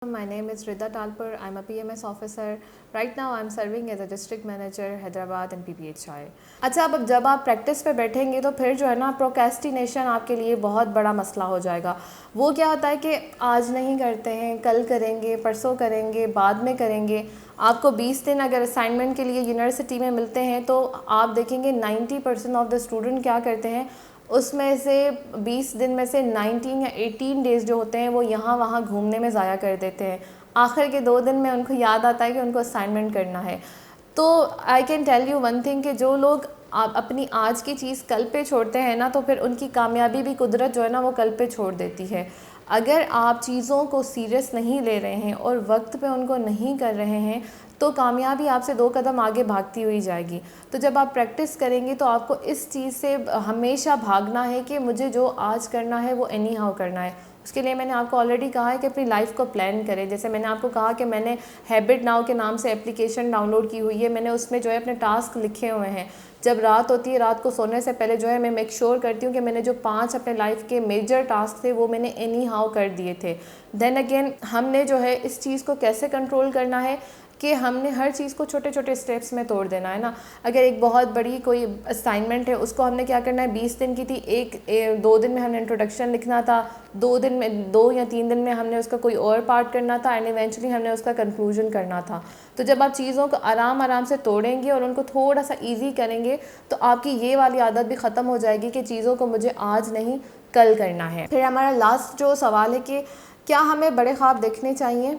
My name is Rida Talpur. I'm a PMS officer. Right now I'm serving as a district manager Hyderabad and PPHI. अच्छा, अब जब आप practice पे बैठेंगे तो फिर जो है ना प्रोक्रेस्टिनेशन आपके लिए बहुत बड़ा मसला हो जाएगा। वो क्या होता है कि आज नहीं करते हैं, कल करेंगे, परसों करेंगे, बाद में करेंगे। आपको 20 दिन अगर असाइनमेंट के लिए यूनिवर्सिटी में मिलते हैं तो आप देखेंगे 90% ऑफ द स्टूडेंट क्या करते हैं, उसमें से 20 दिन में से 19 या 18 डेज़ जो होते हैं वो यहाँ वहाँ घूमने में ज़ाया कर देते हैं। आखिर के 2 दिन में उनको याद आता है कि उनको असाइनमेंट करना है। तो I can tell you one thing कि जो लोग आप अपनी आज की चीज़ कल पे छोड़ते हैं ना, तो फिर उनकी कामयाबी भी कुदरत जो है ना वो कल पे छोड़ देती है। अगर आप चीज़ों को सीरियस नहीं ले रहे हैं और वक्त पे उनको नहीं कर रहे हैं तो कामयाबी आपसे 2 कदम आगे भागती हुई जाएगी। तो जब आप प्रैक्टिस करेंगे तो आपको इस चीज़ से हमेशा भागना है कि मुझे जो आज करना है वो एनी हाउ करना है। उसके लिए मैंने आपको ऑलरेडी कहा है कि अपनी लाइफ को प्लान करें। जैसे मैंने आपको कहा कि मैंने हैबिट नाउ के नाम से एप्लीकेशन डाउनलोड की हुई है। मैंने उसमें जो है अपने टास्क लिखे हुए हैं। जब रात होती है, रात को सोने से पहले जो है मैं मेक श्योर करती हूँ कि मैंने जो 5 अपने लाइफ के मेजर टास्क थे वो मैंने एनी हाउ कर दिए थे। देन अगेन हमने जो है इस चीज़ को कैसे कंट्रोल करना है कि हमने हर चीज़ को छोटे छोटे स्टेप्स में तोड़ देना है ना। अगर एक बहुत बड़ी कोई असाइनमेंट है उसको हमने क्या करना है, 20 दिन की थी, 2 दिन में हमने इंट्रोडक्शन लिखना था, 2 दिन में 2 या 3 दिन में हमने उसका कोई और पार्ट करना था एंड इवेंचुअली हमने उसका कंक्लूजन करना था। तो जब आप चीज़ों को आराम आराम से तोड़ेंगे और उनको थोड़ा सा ईजी करेंगे तो आपकी ये वाली आदत भी ख़त्म हो जाएगी कि चीज़ों को मुझे आज नहीं कल करना है। फिर हमारा लास्ट जो सवाल है कि क्या हमें बड़े ख्वाब देखने चाहिए।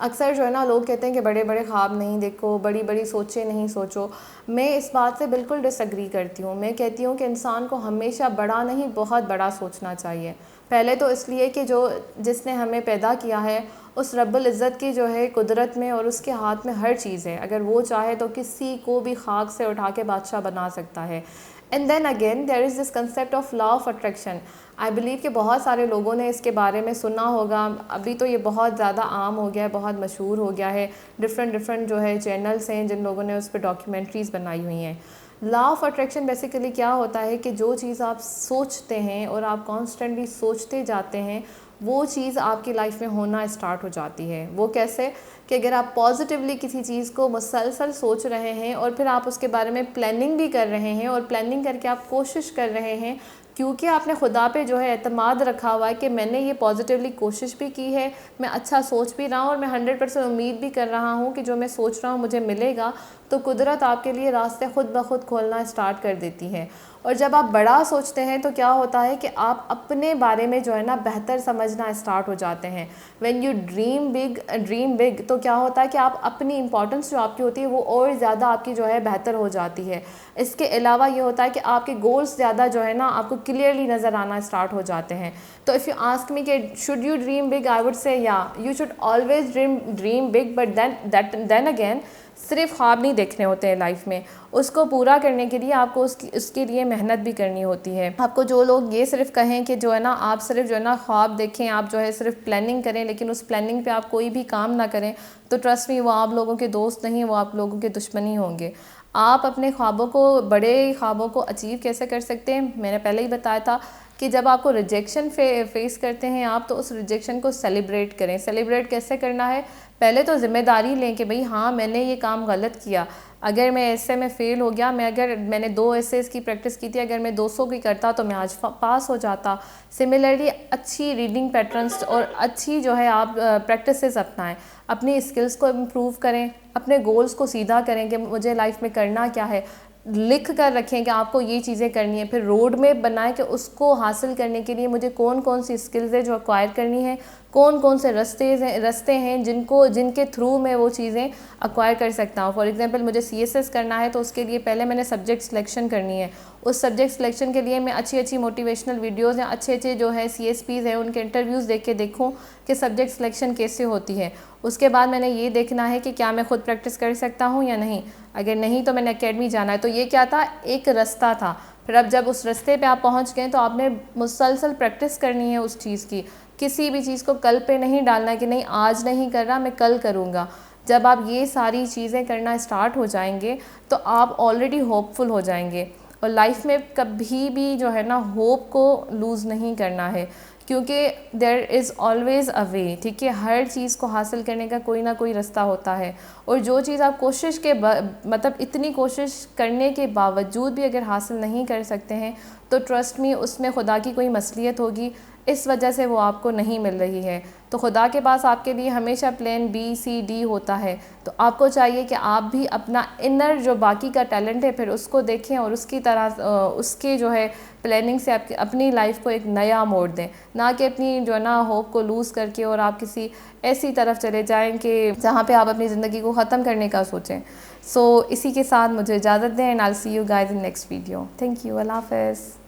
अक्सर जो है ना लोग कहते हैं कि बड़े बड़े ख्वाब नहीं देखो, बड़ी बड़ी सोचें नहीं सोचो। मैं इस बात से बिल्कुल डिसएग्री करती हूँ। मैं कहती हूँ कि इंसान को हमेशा बड़ा नहीं बहुत बड़ा सोचना चाहिए। पहले तो इसलिए कि जो जिसने हमें पैदा किया है उस रब्बुल इज़्ज़त की जो है कुदरत में और उसके हाथ में हर चीज़ है। अगर वो चाहे तो किसी को भी खाक से उठा के बादशाह बना सकता है। And then again there is this concept of law of attraction. I believe कि बहुत सारे लोगों ने इसके बारे में सुना होगा। अभी तो ये बहुत ज़्यादा आम हो गया है, बहुत मशहूर हो गया है। डिफरेंट जो है चैनल्स हैं जिन लोगों ने उस पर डॉक्यूमेंट्रीज़ बनाई हुई हैं। लॉ ऑफ अट्रैक्शन बेसिकली क्या होता है कि जो चीज़ आप सोचते हैं और आप कॉन्स्टेंटली सोचते जाते हैं वो चीज़ आपकी लाइफ में होना स्टार्ट हो जाती है। वो कैसे कि अगर आप पॉजिटिवली किसी चीज़ को मुसलसल सोच रहे हैं और फिर आप उसके बारे में प्लानिंग भी कर रहे हैं और प्लानिंग करके आप कोशिश कर रहे हैं, क्योंकि आपने खुदा पे जो है एतमाद रखा हुआ है कि मैंने ये पॉजिटिवली कोशिश भी की है, मैं अच्छा सोच भी रहा हूँ और मैं 100% उम्मीद भी कर रहा हूँ कि जो मैं सोच रहा हूँ मुझे मिलेगा, तो कुदरत आपके लिए रास्ते खुद ब खुद खोलना स्टार्ट कर देती है। और जब आप बड़ा सोचते हैं तो क्या होता है कि आप अपने बारे में जो है ना बेहतर समझना स्टार्ट हो जाते हैं। व्हेन यू ड्रीम बिग तो क्या होता है कि आप अपनी इंपॉर्टेंस जो आपकी होती है वो और ज़्यादा आपकी जो है बेहतर हो जाती है। इसके अलावा ये होता है कि आपके गोल्स ज़्यादा जो है ना आपको क्लियरली नज़र आना स्टार्ट हो जाते हैं। तो इफ़ यू आस्क मी कि should you dream big, I would say या you should always dream big, but then again सिर्फ ख्वाब नहीं देखने होते हैं लाइफ में, उसको पूरा करने के लिए आपको उसके लिए मेहनत भी करनी होती है। आपको जो लोग ये सिर्फ कहें कि जो है ना आप सिर्फ जो है ना ख्वाब देखें, आप जो है सिर्फ प्लानिंग करें लेकिन उस प्लानिंग पे आप कोई भी काम ना करें, तो ट्रस्ट मी वो आप लोगों के दोस्त नहीं, वो आप लोगों के दुश्मन ही होंगे। आप अपने ख्वाबों को, बड़े ख्वाबों को अचीव कैसे कर सकते हैं, मैंने पहले ही बताया था कि जब आपको रिजेक्शन फेस करते हैं आप, तो उस रिजेक्शन को सेलिब्रेट करें। सेलिब्रेट कैसे करना है, पहले तो ज़िम्मेदारी लें कि भाई हाँ मैंने ये काम गलत किया। अगर मैं ऐसे में फ़ेल हो गया, अगर मैंने 2 एसेस की प्रैक्टिस की थी, अगर मैं 200 की करता तो मैं आज पास हो जाता। सिमिलरली अच्छी रीडिंग पैटर्न्स और अच्छी जो है आप प्रैक्टिसेस अपनाएं, अपनी स्किल्स को इम्प्रूव करें, अपने गोल्स को सीधा करें कि मुझे लाइफ में करना क्या है, लिख कर रखें कि आपको ये चीज़ें करनी है। फिर रोड मैप बनाएं कि उसको हासिल करने के लिए मुझे कौन कौन सी स्किल्स है जो एक्वायर करनी है, कौन कौन से रास्ते हैं जिनके थ्रू मैं वो चीज़ें एक्वायर कर सकता हूँ। फॉर एग्जांपल मुझे CSS करना है तो उसके लिए पहले मैंने सब्जेक्ट सिलेक्शन करनी है। उस सब्जेक्ट सिलेक्शन के लिए मैं अच्छी मोटिवेशनल वीडियोज़ या अच्छे जो है CSPs हैं उनके इंटरव्यूज़ देख के देखूँ कि सब्जेक्ट सिलेक्शन कैसे होती है। उसके बाद मैंने ये देखना है कि क्या मैं खुद प्रैक्टिस कर सकता हूँ या नहीं। अगर नहीं तो मैंने एकेडमी जाना है। तो ये क्या था, एक रास्ता था। फिर अब जब उस रास्ते पे आप पहुँच गए तो आपने मुसलसल प्रैक्टिस करनी है उस चीज़ की। किसी भी चीज़ को कल पे नहीं डालना है कि नहीं आज नहीं कर रहा मैं कल करूँगा। जब आप ये सारी चीज़ें करना स्टार्ट हो जाएंगे तो आप ऑलरेडी होपफुल हो जाएंगे। और लाइफ में कभी भी जो है ना होप को लूज़ नहीं करना है, क्योंकि देयर इज़ ऑलवेज़ अ वे, ठीक है। हर चीज़ को हासिल करने का कोई ना कोई रास्ता होता है, और जो चीज़ आप कोशिश के मतलब इतनी कोशिश करने के बावजूद भी अगर हासिल नहीं कर सकते हैं तो ट्रस्ट मी उसमें खुदा की कोई मसलियत होगी, इस वजह से वो आपको नहीं मिल रही है। तो खुदा के पास आपके लिए हमेशा प्लान बी सी डी होता है। तो आपको चाहिए कि आप भी अपना इनर जो बाकी का टैलेंट है फिर उसको देखें और उसकी तरह उसके जो है प्लानिंग से आपकी अपनी लाइफ को एक नया मोड़ दें, ना कि अपनी जो है ना होप को लूज़ करके और आप किसी ऐसी तरफ चले जाएं कि जहाँ पे आप अपनी ज़िंदगी को ख़त्म करने का सोचें। सो इसी के साथ मुझे इजाज़त दें, and I will see you guys in next video. Thank you, अल्लाह हाफ़िज़।